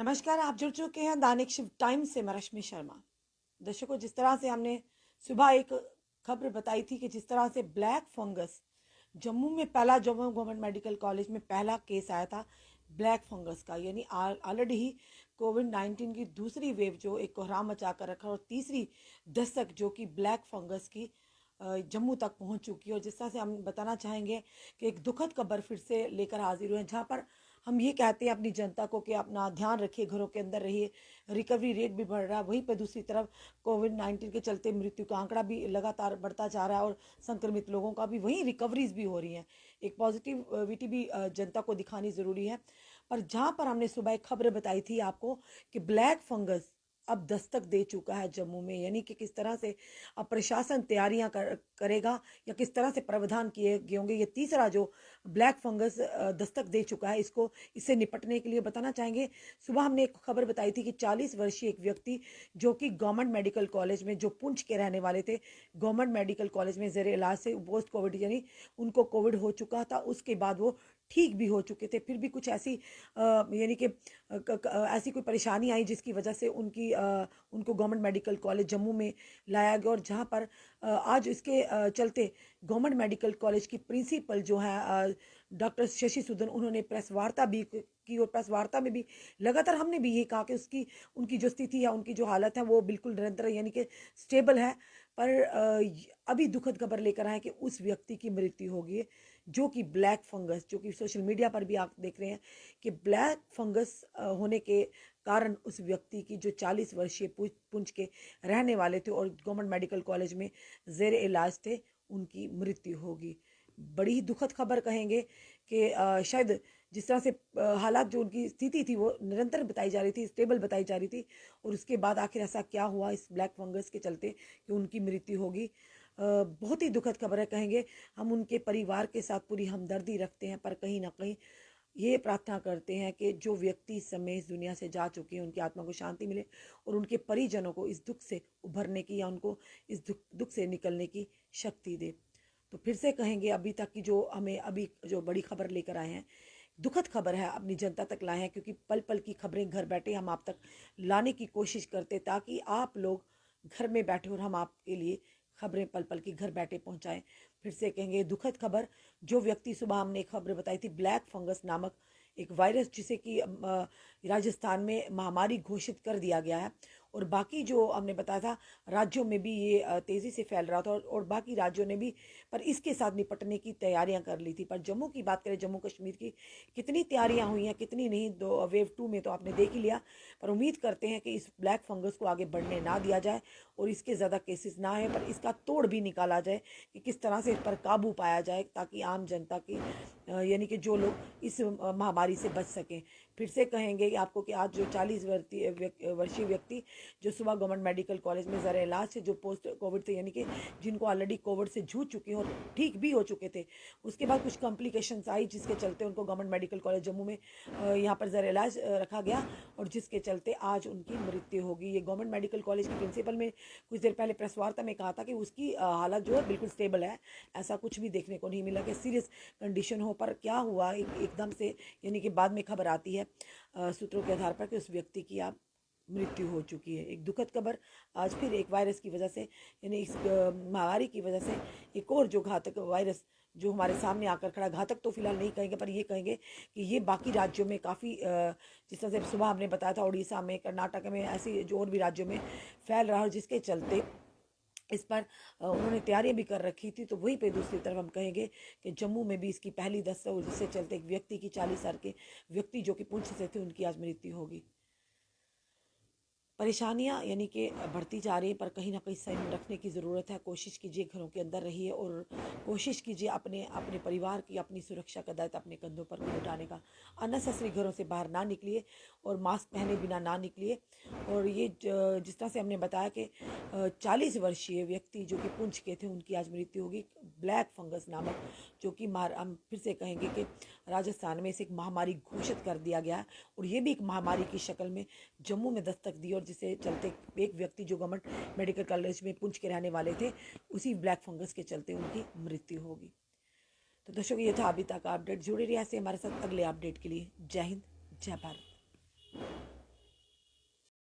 नमस्कार, आप जुड़ चुके हैं दैनिक शिव टाइम्स से। मैं रश्मि शर्मा। दर्शकों, जिस तरह से हमने सुबह एक खबर बताई थी कि जिस तरह से ब्लैक फंगस जम्मू में पहला, जम्मू गवर्नमेंट मेडिकल कॉलेज में पहला केस आया था ब्लैक फंगस का, यानी ऑलरेडी ही कोविड-19 की दूसरी वेव जो एक कोहराम मचा कर रखा, और तीसरी दस्तक जो कि ब्लैक फंगस की जम्मू तक पहुंच चुकी है। और जिस तरह से हम बताना चाहेंगे कि एक दुखद खबर फिर से लेकर हाजिर हुए हैं, जहां पर हम ये कहते हैं अपनी जनता को कि अपना ध्यान रखिए, घरों के अंदर रहिए। रिकवरी रेट भी बढ़ रहा है, वहीं पर दूसरी तरफ कोविड-19 के चलते मृत्यु का आंकड़ा भी लगातार बढ़ता जा रहा है, और संक्रमित लोगों का भी वहीं रिकवरीज भी हो रही हैं। एक पॉजिटिविटी भी जनता को दिखानी ज़रूरी है। पर जहाँ पर हमने सुबह एक खबर बताई थी आपको कि ब्लैक फंगस अब दस्तक दे चुका है जम्मू में, यानी कि किस तरह से अब प्रशासन तैयारियां करेगा या किस तरह से प्रावधान किए गए होंगे। ये तीसरा जो ब्लैक फंगस दस्तक दे चुका है, इससे निपटने के लिए बताना चाहेंगे। सुबह हमने एक खबर बताई थी कि 40 वर्षीय एक व्यक्ति जो कि गवर्नमेंट मेडिकल कॉलेज में, जो पुंछ के रहने वाले थे, गवर्नमेंट मेडिकल कॉलेज में जेर इलाज से पोस्ट कोविड, यानी उनको कोविड हो चुका था, उसके बाद वो ठीक भी हो चुके थे, फिर भी कुछ ऐसी यानी कि ऐसी कोई परेशानी आई जिसकी वजह से उनको गवर्नमेंट मेडिकल कॉलेज जम्मू में लाया गया। और जहां पर आज इसके चलते गवर्नमेंट मेडिकल कॉलेज की प्रिंसिपल जो है डॉक्टर शशि सूदन, उन्होंने प्रेस वार्ता भी की, और प्रेस वार्ता में भी लगातार हमने भी ये कहा कि उनकी जो स्थिति है, उनकी जो हालत है, वो बिल्कुल निरंतर यानी कि स्टेबल है। पर अभी दुखद खबर लेकर आए कि उस व्यक्ति की मृत्यु होगी, जो कि ब्लैक फंगस, जो कि सोशल मीडिया पर भी आप देख रहे हैं कि ब्लैक फंगस होने के कारण उस व्यक्ति की, जो 40 वर्षीय पुंछ के रहने वाले थे और गवर्नमेंट मेडिकल कॉलेज में जेर इलाज थे, उनकी मृत्यु होगी। बड़ी ही दुखद खबर कहेंगे कि शायद जिस तरह से हालात, जो उनकी स्थिति थी, वो निरंतर बताई जा रही थी, स्टेबल बताई जा रही थी, और उसके बाद आखिर ऐसा क्या हुआ इस ब्लैक फंगस के चलते कि उनकी मृत्यु होगी। बहुत ही दुखद खबर है कहेंगे। हम उनके परिवार के साथ पूरी हमदर्दी रखते हैं, पर कहीं ना कहीं ये प्रार्थना करते हैं कि जो व्यक्ति इस समय इस दुनिया से जा चुके हैं, उनकी आत्मा को शांति मिले, और उनके परिजनों को इस दुख से उभरने की, या उनको इस दुख से निकलने की शक्ति दे। तो फिर से कहेंगे, अभी तक की जो हमें अभी जो बड़ी खबर लेकर आए हैं, दुखद खबर है, अपनी जनता तक लाए हैं, क्योंकि पल पल की खबरें घर बैठे हम आप तक लाने की कोशिश करते, ताकि आप लोग घर में बैठे और हम आपके लिए खबरें पल पल की घर बैठे पहुंचाएं। फिर से कहेंगे दुखद खबर, जो व्यक्ति, सुबह हमने एक खबर बताई थी, ब्लैक फंगस नामक एक वायरस, जिसे कि राजस्थान में महामारी घोषित कर दिया गया है, और बाकी जो हमने बताया था राज्यों में भी ये तेज़ी से फैल रहा था, और बाकी राज्यों ने भी पर इसके साथ निपटने की तैयारियां कर ली थी। पर जम्मू की बात करें, जम्मू कश्मीर की, कितनी तैयारियां हुई हैं, कितनी नहीं, दो वेव 2 में तो आपने देख ही लिया। पर उम्मीद करते हैं कि इस ब्लैक फंगस को आगे बढ़ने ना दिया जाए, और इसके ज़्यादा केसेस ना आए, पर इसका तोड़ भी निकाला जाए कि किस तरह से इस पर काबू पाया जाए, ताकि आम जनता की यानी कि जो लोग इस महामारी से बच सकें। फिर से कहेंगे कि आपको कि आज जो 40 वर्षीय व्यक्ति जो सुबह गवर्नमेंट मेडिकल कॉलेज में ज़रा इलाज से, जो पोस्ट कोविड थे, यानी कि जिनको ऑलरेडी कोविड से जूझ चुके हैं और ठीक भी हो चुके थे, उसके बाद कुछ कॉम्प्लिकेशंस आई, जिसके चलते उनको गवर्नमेंट मेडिकल कॉलेज जम्मू में यहाँ पर ज़रा इलाज रखा गया, और जिसके चलते आज उनकी मृत्यु होगी। ये गवर्नमेंट मेडिकल कॉलेज की प्रिंसिपल में कुछ देर पहले प्रेस वार्ता में कहा था कि उसकी हालत जो है बिल्कुल स्टेबल है, ऐसा कुछ भी देखने को नहीं मिला कि सीरियस कंडीशन हो। पर क्या हुआ एकदम से, यानी कि बाद में खबर आती है सूत्रों के आधार पर कि उस व्यक्ति की आप मृत्यु हो चुकी है। एक दुखद खबर, आज फिर एक वायरस की वजह से, यानी इस महामारी की वजह से एक और जो घातक वायरस जो हमारे सामने आकर खड़ा, घातक तो फिलहाल नहीं कहेंगे, पर ये कहेंगे कि ये बाकी राज्यों में काफ़ी, जिस तरह से सुबह हमने बताया था, उड़ीसा में, कर्नाटक में, ऐसी जो और भी राज्यों में फैल रहा है, जिसके चलते इस पर उन्होंने तैयारियां भी कर रखी थी। तो वहीं पे दूसरी तरफ हम कहेंगे कि जम्मू में भी इसकी पहली दस्तक, जिससे चलते एक व्यक्ति की, 40 साल के व्यक्ति जो कि पुंछ से थे, उनकी आज मृत्यु होगी। परेशानियां यानी कि बढ़ती जा रही हैं, पर कहीं ना कहीं संयम रखने की ज़रूरत है। कोशिश कीजिए घरों के अंदर रहिए, और कोशिश कीजिए अपने अपने परिवार की, अपनी सुरक्षा का दायित्व अपने कंधों पर उठाने का। अननेसेसरी घरों से बाहर ना निकलिए, और मास्क पहने बिना ना निकलिए। और ये जिस तरह से हमने बताया कि 40 वर्षीय व्यक्ति जो कि पुंछ के थे, उनकी आज मृत्यु होगी ब्लैक फंगस नामक, जो कि हम फिर से कहेंगे कि राजस्थान में इसे एक महामारी घोषित कर दिया गया है, और ये भी एक महामारी की शक्ल में जम्मू में दस्तक दी, और जिसे चलते एक व्यक्ति जो गवर्नमेंट मेडिकल कॉलेज में पुंछ के रहने वाले थे, उसी ब्लैक फंगस के चलते उनकी मृत्यु होगी। तो दर्शकों, ये था अभी तक का अपडेट। जुड़े रहिए ऐसे हमारे साथ अगले अपडेट के लिए। जय हिंद, जय भारत।